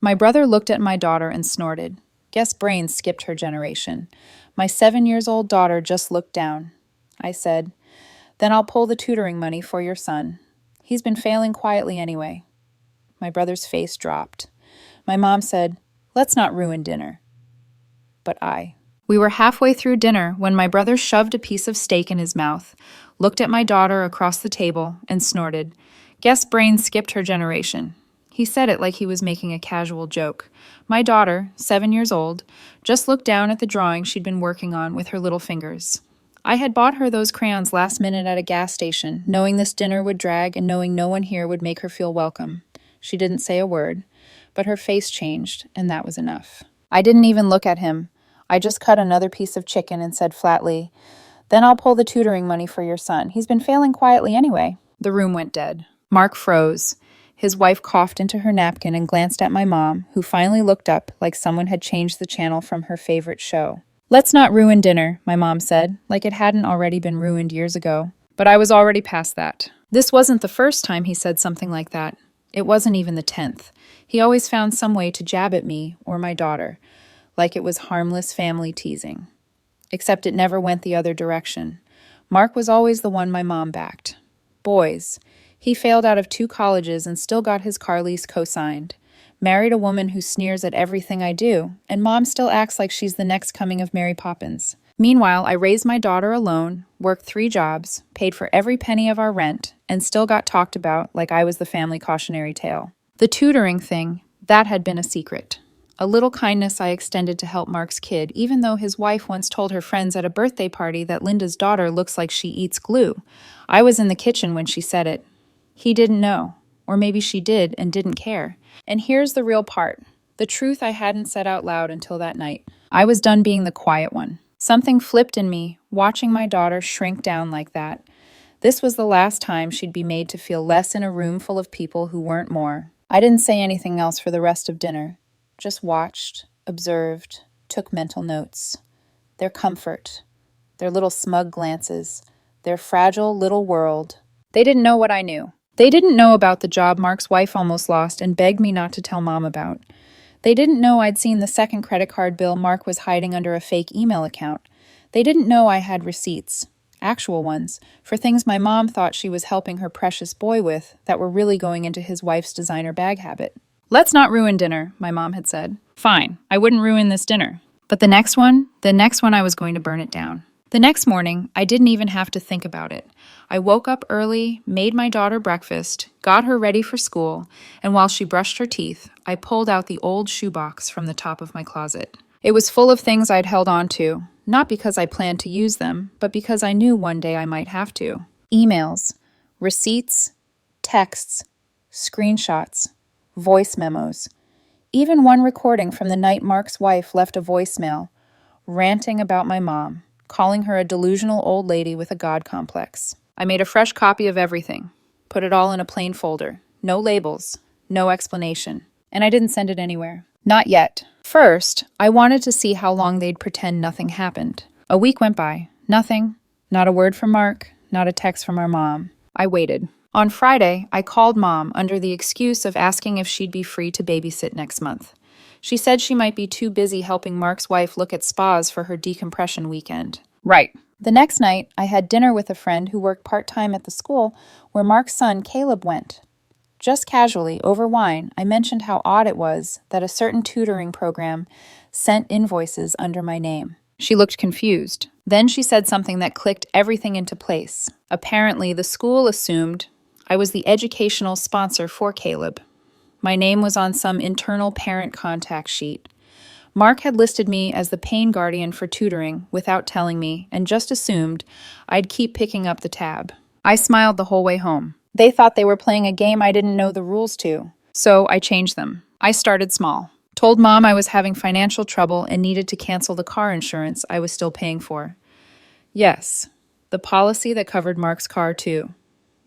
My brother looked at my daughter and snorted. Guess brains skipped her generation. My 7 years old daughter just looked down. I said, "Then I'll pull the tutoring money for your son. He's been failing quietly anyway." My brother's face dropped. My mom said, "Let's not ruin dinner." We were halfway through dinner when my brother shoved a piece of steak in his mouth, looked at my daughter across the table, and snorted. Guess brains skipped her generation. He said it like he was making a casual joke. My daughter, 7 years old, just looked down at the drawing she'd been working on with her little fingers. I had bought her those crayons last minute at a gas station, knowing this dinner would drag and knowing no one here would make her feel welcome. She didn't say a word, but her face changed, and that was enough. I didn't even look at him. I just cut another piece of chicken and said flatly, "Then I'll pull the tutoring money for your son. He's been failing quietly anyway." The room went dead. Mark froze. His wife coughed into her napkin and glanced at my mom, who finally looked up like someone had changed the channel from her favorite show. "Let's not ruin dinner," my mom said, like it hadn't already been ruined years ago. But I was already past that. This wasn't the first time he said something like that. It wasn't even the 10th. He always found some way to jab at me or my daughter, like it was harmless family teasing. Except it never went the other direction. Mark was always the one my mom backed. Boys. He failed out of 2 colleges and still got his car lease co-signed. Married a woman who sneers at everything I do, and mom still acts like she's the next coming of Mary Poppins. Meanwhile, I raised my daughter alone, worked 3 jobs, paid for every penny of our rent, and still got talked about like I was the family cautionary tale. The tutoring thing, that had been a secret. A little kindness I extended to help Mark's kid, even though his wife once told her friends at a birthday party that Linda's daughter looks like she eats glue. I was in the kitchen when she said it. He didn't know. Or maybe she did and didn't care. And here's the real part. The truth I hadn't said out loud until that night. I was done being the quiet one. Something flipped in me, watching my daughter shrink down like that. This was the last time she'd be made to feel less in a room full of people who weren't more. I didn't say anything else for the rest of dinner. Just watched, observed, took mental notes. Their comfort, their little smug glances, their fragile little world. They didn't know what I knew. They didn't know about the job Mark's wife almost lost and begged me not to tell Mom about. They didn't know I'd seen the second credit card bill Mark was hiding under a fake email account. They didn't know I had receipts, actual ones, for things my mom thought she was helping her precious boy with that were really going into his wife's designer bag habit. "Let's not ruin dinner," my mom had said. Fine, I wouldn't ruin this dinner. But the next one I was going to burn it down. The next morning, I didn't even have to think about it. I woke up early, made my daughter breakfast, got her ready for school, and while she brushed her teeth, I pulled out the old shoebox from the top of my closet. It was full of things I'd held on to, not because I planned to use them, but because I knew one day I might have to. Emails, receipts, texts, screenshots, voice memos. Even one recording from the night Mark's wife left a voicemail, ranting about my mom, calling her a delusional old lady with a God complex. I made a fresh copy of everything, put it all in a plain folder. No labels, no explanation. And I didn't send it anywhere. Not yet. First, I wanted to see how long they'd pretend nothing happened. A week went by. Nothing. Not a word from Mark, not a text from our mom. I waited. On Friday, I called Mom under the excuse of asking if she'd be free to babysit next month. She said she might be too busy helping Mark's wife look at spas for her decompression weekend. Right. The next night, I had dinner with a friend who worked part-time at the school where Mark's son, Caleb, went. Just casually, over wine, I mentioned how odd it was that a certain tutoring program sent invoices under my name. She looked confused. Then she said something that clicked everything into place. Apparently, the school assumed I was the educational sponsor for Caleb. My name was on some internal parent contact sheet. Mark had listed me as the pain guardian for tutoring without telling me and just assumed I'd keep picking up the tab. I smiled the whole way home. They thought they were playing a game I didn't know the rules to. So I changed them. I started small. Told Mom I was having financial trouble and needed to cancel the car insurance I was still paying for. Yes, the policy that covered Mark's car too.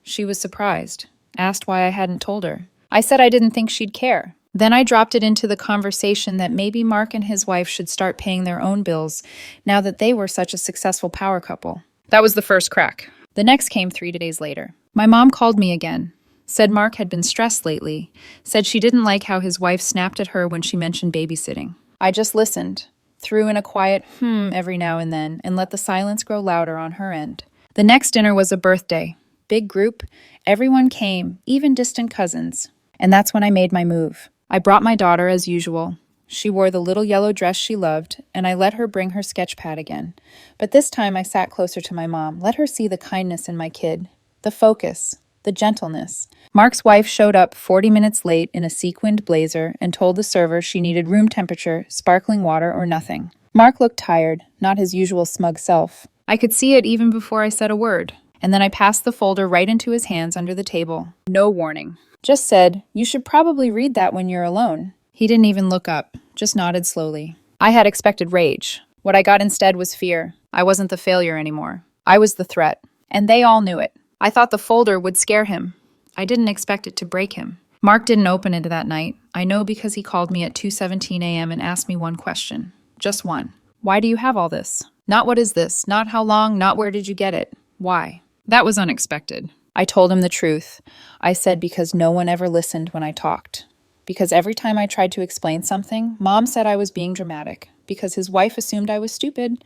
She was surprised, asked why I hadn't told her. I said I didn't think she'd care. Then I dropped it into the conversation that maybe Mark and his wife should start paying their own bills now that they were such a successful power couple. That was the first crack. The next came 3 days later. My mom called me again. Said Mark had been stressed lately. Said she didn't like how his wife snapped at her when she mentioned babysitting. I just listened, threw in a quiet every now and then, and let the silence grow louder on her end. The next dinner was a birthday. Big group. Everyone came, even distant cousins. And that's when I made my move. I brought my daughter as usual. She wore the little yellow dress she loved, and I let her bring her sketch pad again. But this time I sat closer to my mom, let her see the kindness in my kid, the focus, the gentleness. Mark's wife showed up 40 minutes late in a sequined blazer and told the server she needed room temperature, sparkling water, or nothing. Mark looked tired, not his usual smug self. I could see it even before I said a word. And then I passed the folder right into his hands under the table. No warning. Just said, "You should probably read that when you're alone." He didn't even look up, just nodded slowly. I had expected rage. What I got instead was fear. I wasn't the failure anymore. I was the threat. And they all knew it. I thought the folder would scare him. I didn't expect it to break him. Mark didn't open it that night. I know because he called me at 2:17 a.m. and asked me one question. Just one. Why do you have all this? Not what is this, not how long, not where did you get it. Why? That was unexpected. I told him the truth. I said because no one ever listened when I talked. Because every time I tried to explain something, Mom said I was being dramatic. Because his wife assumed I was stupid.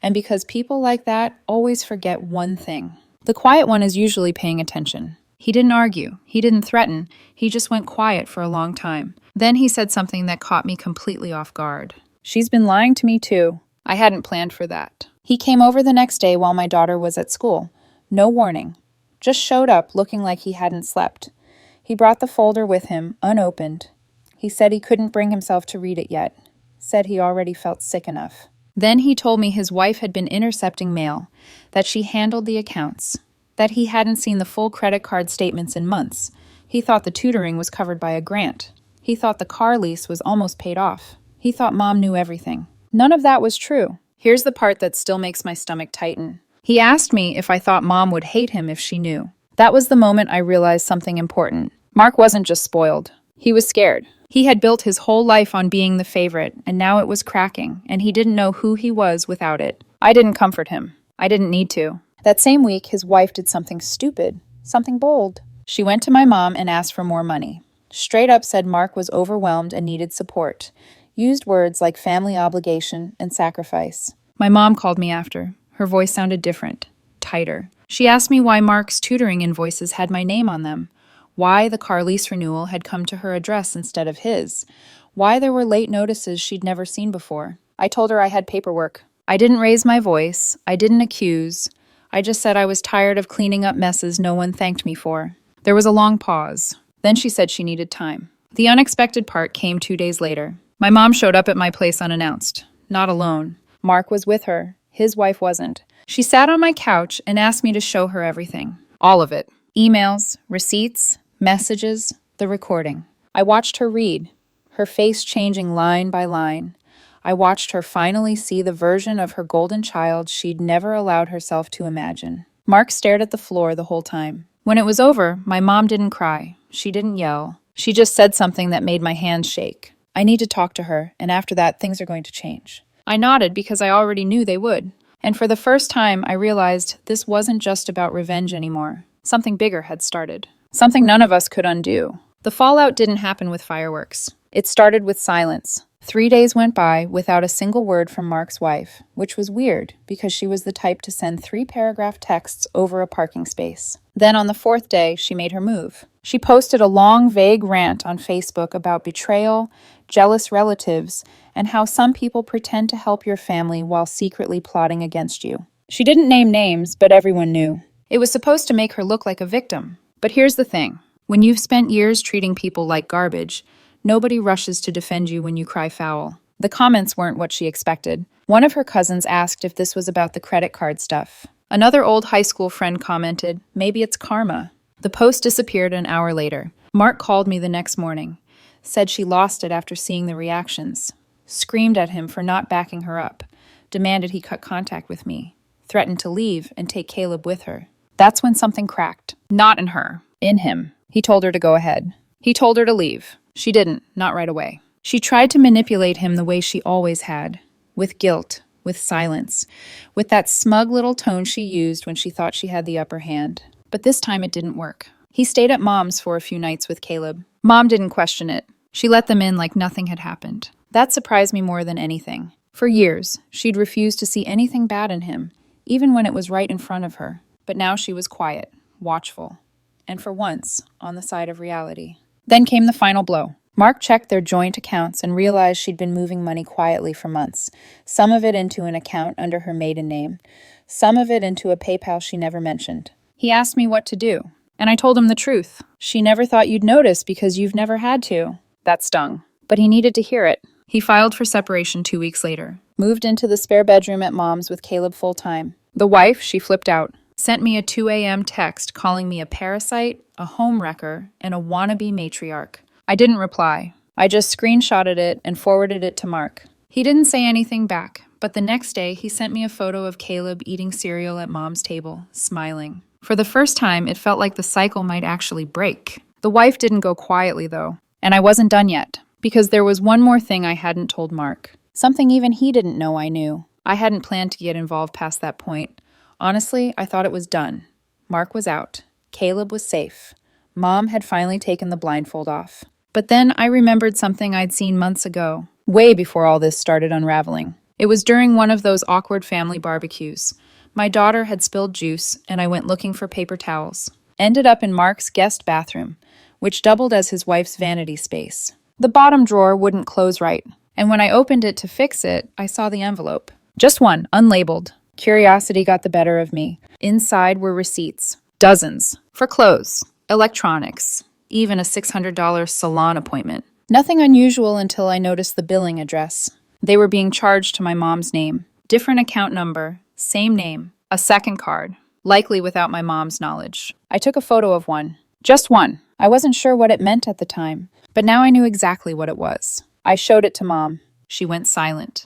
And because people like that always forget one thing. The quiet one is usually paying attention. He didn't argue. He didn't threaten. He just went quiet for a long time. Then he said something that caught me completely off guard. "She's been lying to me too." I hadn't planned for that. He came over the next day while my daughter was at school. No warning. Just showed up looking like he hadn't slept. He brought the folder with him, unopened. He said he couldn't bring himself to read it yet. Said he already felt sick enough. Then he told me his wife had been intercepting mail, that she handled the accounts, that he hadn't seen the full credit card statements in months. He thought the tutoring was covered by a grant. He thought the car lease was almost paid off. He thought Mom knew everything. None of that was true. Here's the part that still makes my stomach tighten. He asked me if I thought Mom would hate him if she knew. That was the moment I realized something important. Mark wasn't just spoiled. He was scared. He had built his whole life on being the favorite, and now it was cracking, and he didn't know who he was without it. I didn't comfort him. I didn't need to. That same week, his wife did something stupid, something bold. She went to my mom and asked for more money. Straight up said Mark was overwhelmed and needed support. Used words like family obligation and sacrifice. My mom called me after. Her voice sounded different, tighter. She asked me why Mark's tutoring invoices had my name on them. Why the car lease renewal had come to her address instead of his. Why there were late notices she'd never seen before. I told her I had paperwork. I didn't raise my voice. I didn't accuse. I just said I was tired of cleaning up messes no one thanked me for. There was a long pause. Then she said she needed time. The unexpected part came 2 days later. My mom showed up at my place unannounced. Not alone. Mark was with her. His wife wasn't. She sat on my couch and asked me to show her everything. All of it. Emails, receipts, messages, the recording. I watched her read, her face changing line by line. I watched her finally see the version of her golden child she'd never allowed herself to imagine. Mark stared at the floor the whole time. When it was over, my mom didn't cry. She didn't yell. She just said something that made my hands shake. I need to talk to her, and after that, things are going to change. I nodded because I already knew they would. And for the first time, I realized this wasn't just about revenge anymore. Something bigger had started. Something none of us could undo. The fallout didn't happen with fireworks. It started with silence. 3 days went by without a single word from Mark's wife, which was weird because she was the type to send 3-paragraph texts over a parking space. Then on the 4th day, she made her move. She posted a long, vague rant on Facebook about betrayal, jealous relatives, and how some people pretend to help your family while secretly plotting against you. She didn't name names, but everyone knew. It was supposed to make her look like a victim. But here's the thing. When you've spent years treating people like garbage, nobody rushes to defend you when you cry foul. The comments weren't what she expected. One of her cousins asked if this was about the credit card stuff. Another old high school friend commented, "Maybe it's karma." The post disappeared an hour later. Mark called me the next morning. Said she lost it after seeing the reactions. Screamed at him for not backing her up. Demanded he cut contact with me. Threatened to leave and take Caleb with her. That's when something cracked. Not in her. In him. He told her to go ahead. He told her to leave. She didn't, not right away. She tried to manipulate him the way she always had. With guilt, with silence, with that smug little tone she used when she thought she had the upper hand. But this time it didn't work. He stayed at Mom's for a few nights with Caleb. Mom didn't question it. She let them in like nothing had happened. That surprised me more than anything. For years, she'd refused to see anything bad in him, even when it was right in front of her. But now she was quiet, watchful, and for once, on the side of reality. Then came the final blow. Mark checked their joint accounts and realized she'd been moving money quietly for months, some of it into an account under her maiden name, some of it into a PayPal she never mentioned. He asked me what to do, and I told him the truth. She never thought you'd notice because you've never had to. That stung, but he needed to hear it. He filed for separation 2 weeks later, moved into the spare bedroom at Mom's with Caleb full-time. The wife, she flipped out, sent me a 2 a.m. text calling me a parasite, a home wrecker, and a wannabe matriarch. I didn't reply. I just screenshotted it and forwarded it to Mark. He didn't say anything back, but the next day he sent me a photo of Caleb eating cereal at Mom's table, smiling. For the first time, it felt like the cycle might actually break. The wife didn't go quietly, though. And I wasn't done yet, because there was one more thing I hadn't told Mark. Something even he didn't know I knew. I hadn't planned to get involved past that point. Honestly, I thought it was done. Mark was out. Caleb was safe. Mom had finally taken the blindfold off. But then I remembered something I'd seen months ago, way before all this started unraveling. It was during one of those awkward family barbecues. My daughter had spilled juice, and I went looking for paper towels. Ended up in Mark's guest bathroom, which doubled as his wife's vanity space. The bottom drawer wouldn't close right, and when I opened it to fix it, I saw the envelope. Just one, unlabeled. Curiosity got the better of me. Inside were receipts. Dozens. For clothes, electronics, even a $600 salon appointment. Nothing unusual until I noticed the billing address. They were being charged to my mom's name. Different account number, same name, a second card, likely without my mom's knowledge. I took a photo of one. Just one. I wasn't sure what it meant at the time, but now I knew exactly what it was. I showed it to Mom. She went silent,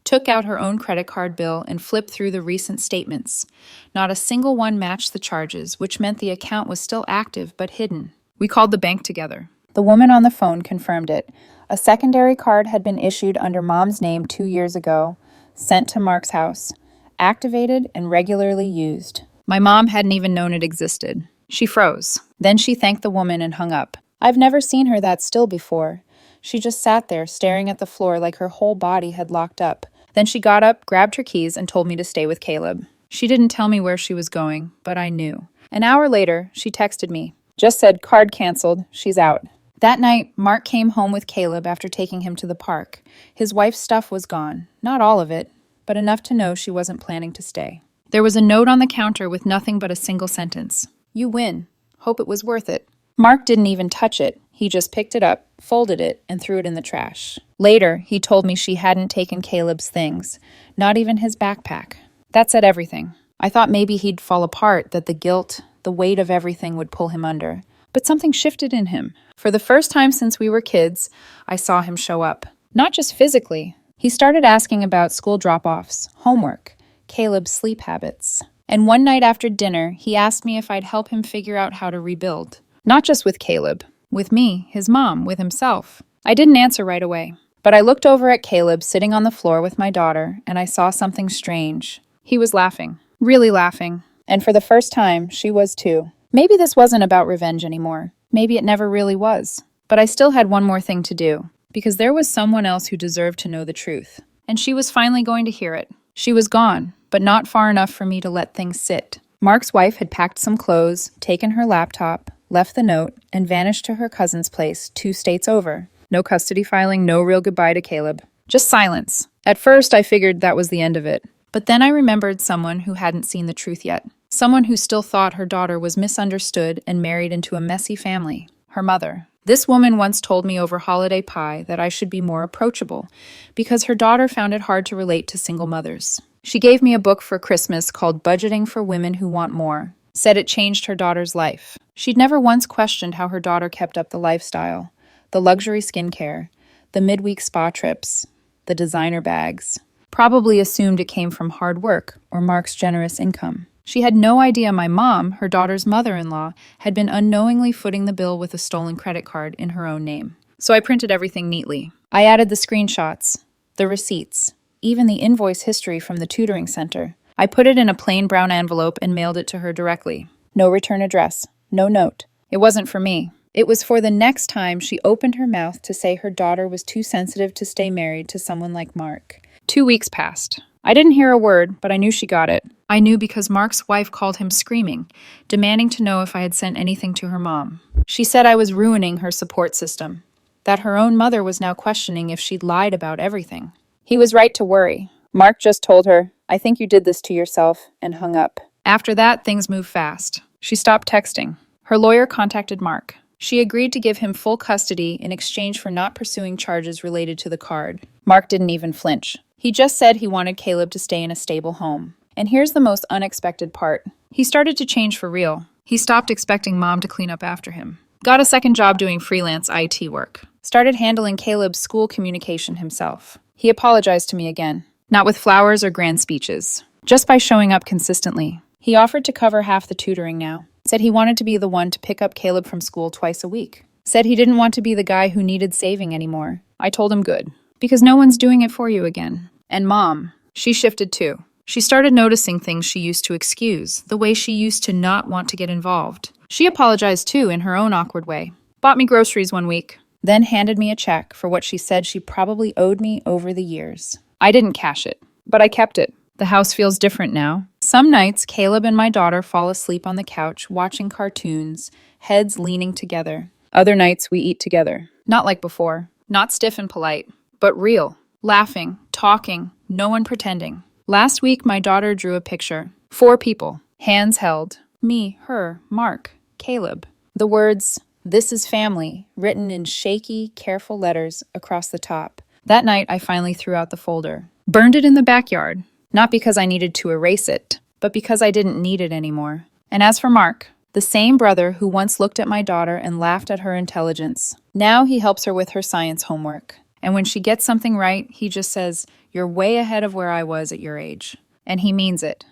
took out her own credit card bill and flipped through the recent statements. Not a single one matched the charges, which meant the account was still active but hidden. We called the bank together. The woman on the phone confirmed it. A secondary card had been issued under Mom's name 2 years ago, sent to Mark's house, activated and regularly used. My mom hadn't even known it existed. She froze. Then she thanked the woman and hung up. I've never seen her that still before. She just sat there, staring at the floor like her whole body had locked up. Then she got up, grabbed her keys, and told me to stay with Caleb. She didn't tell me where she was going, but I knew. An hour later, she texted me. Just said, card canceled, she's out. That night, Mark came home with Caleb after taking him to the park. His wife's stuff was gone. Not all of it, but enough to know she wasn't planning to stay. There was a note on the counter with nothing but a single sentence. You win. Hope it was worth it. Mark didn't even touch it. He just picked it up, folded it, and threw it in the trash. Later, he told me she hadn't taken Caleb's things, not even his backpack. That said everything. I thought maybe he'd fall apart, that the guilt, the weight of everything would pull him under. But something shifted in him. For the first time since we were kids, I saw him show up. Not just physically. He started asking about school drop-offs, homework, Caleb's sleep habits. And one night after dinner, he asked me if I'd help him figure out how to rebuild. Not just with Caleb, with me, his mom, with himself. I didn't answer right away, but I looked over at Caleb sitting on the floor with my daughter, and I saw something strange. He was laughing, really laughing. And for the first time, she was too. Maybe this wasn't about revenge anymore. Maybe it never really was. But I still had one more thing to do, because there was someone else who deserved to know the truth. And she was finally going to hear it. She was gone, but not far enough for me to let things sit. Mark's wife had packed some clothes, taken her laptop, left the note, and vanished to her cousin's place 2 states over. No custody filing, no real goodbye to Caleb. Just silence. At first, I figured that was the end of it. But then I remembered someone who hadn't seen the truth yet. Someone who still thought her daughter was misunderstood and married into a messy family. Her mother. This woman once told me over holiday pie that I should be more approachable because her daughter found it hard to relate to single mothers. She gave me a book for Christmas called Budgeting for Women Who Want More. Said it changed her daughter's life. She'd never once questioned how her daughter kept up the lifestyle, the luxury skincare, the midweek spa trips, the designer bags. Probably assumed it came from hard work or Mark's generous income. She had no idea my mom, her daughter's mother-in-law, had been unknowingly footing the bill with a stolen credit card in her own name. So I printed everything neatly. I added the screenshots, the receipts, even the invoice history from the tutoring center. I put it in a plain brown envelope and mailed it to her directly. No return address, no note. It wasn't for me. It was for the next time she opened her mouth to say her daughter was too sensitive to stay married to someone like Mark. 2 weeks passed. I didn't hear a word, but I knew she got it. I knew because Mark's wife called him screaming, demanding to know if I had sent anything to her mom. She said I was ruining her support system, that her own mother was now questioning if she'd lied about everything. He was right to worry. Mark just told her, "I think you did this to yourself," and hung up. After that, things moved fast. She stopped texting. Her lawyer contacted Mark. She agreed to give him full custody in exchange for not pursuing charges related to the card. Mark didn't even flinch. He just said he wanted Caleb to stay in a stable home. And here's the most unexpected part. He started to change for real. He stopped expecting Mom to clean up after him. Got a second job doing freelance IT work. Started handling Caleb's school communication himself. He apologized to me again. Not with flowers or grand speeches. Just by showing up consistently. He offered to cover half the tutoring now. Said he wanted to be the one to pick up Caleb from school twice a week. Said he didn't want to be the guy who needed saving anymore. I told him good. Because no one's doing it for you again. And Mom, she shifted too. She started noticing things she used to excuse, the way she used to not want to get involved. She apologized too in her own awkward way. Bought me groceries one week. Then handed me a check for what she said she probably owed me over the years. I didn't cash it, but I kept it. The house feels different now. Some nights, Caleb and my daughter fall asleep on the couch watching cartoons, heads leaning together. Other nights, we eat together. Not like before. Not stiff and polite, but real. Laughing, talking, no one pretending. Last week, my daughter drew a picture. 4 people. Hands held. Me, her, Mark, Caleb. The words, "This is family," written in shaky, careful letters across the top. That night, I finally threw out the folder. Burned it in the backyard. Not because I needed to erase it, but because I didn't need it anymore. And as for Mark, the same brother who once looked at my daughter and laughed at her intelligence, now he helps her with her science homework. And when she gets something right, he just says, "You're way ahead of where I was at your age." And he means it.